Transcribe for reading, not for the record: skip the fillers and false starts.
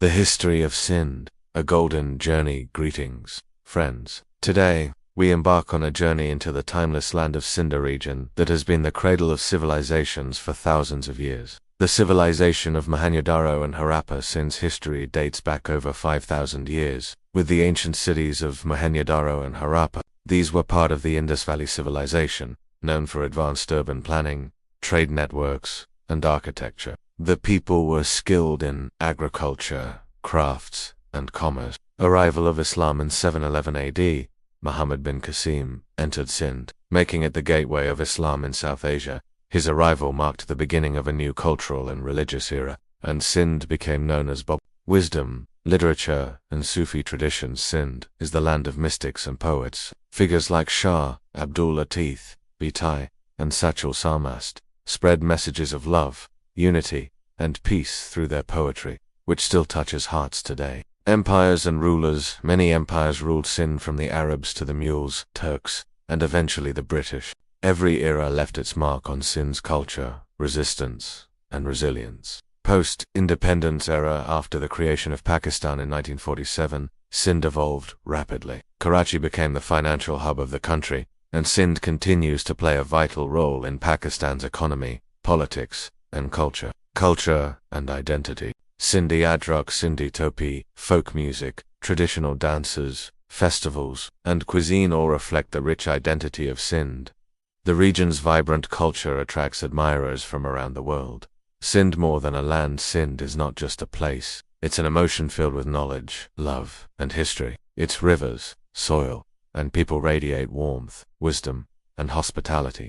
The history of Sindh, a golden journey. Greetings, friends. Today, we embark on a journey into the timeless land of Sindh region that has been the cradle of civilizations for thousands of years. The civilization of Mohenjo-daro and Harappa. Sindh's history dates back over 5,000 years, with the ancient cities of Mohenjo-daro and Harappa. These were part of the Indus Valley civilization, known for advanced urban planning, trade networks, and architecture. The people were skilled in agriculture, crafts, and commerce. Arrival of Islam in 711 AD, Muhammad bin Qasim entered Sindh, making it the gateway of Islam in South Asia. His arrival marked the beginning of a new cultural and religious era, and Sindh became known as wisdom, literature, and Sufi traditions. Sindh is the land of mystics and poets. Figures like Shah, Abdul Latif, Bhai, and Sachal Sarmast spread messages of love, unity, and peace through their poetry, which still touches hearts today. Empires and rulers. Many empires ruled Sindh, from the Arabs to the Mughals, Turks, and eventually the British. Every era left its mark on Sindh's culture, resistance, and resilience. Post-independence era. After the creation of Pakistan in 1947, Sindh evolved rapidly. Karachi became the financial hub of the country, and Sindh continues to play a vital role in Pakistan's economy, politics, and culture. Culture and identity. Sindhi adrak, Sindhi topi, folk music, traditional dances, festivals, and cuisine all reflect the rich identity of Sindh. The region's vibrant culture attracts admirers from around the world. Sindh, more than a land. Sindh is not just a place, it's an emotion filled with knowledge, love, and history. Its rivers, soil, and people radiate warmth, wisdom, and hospitality.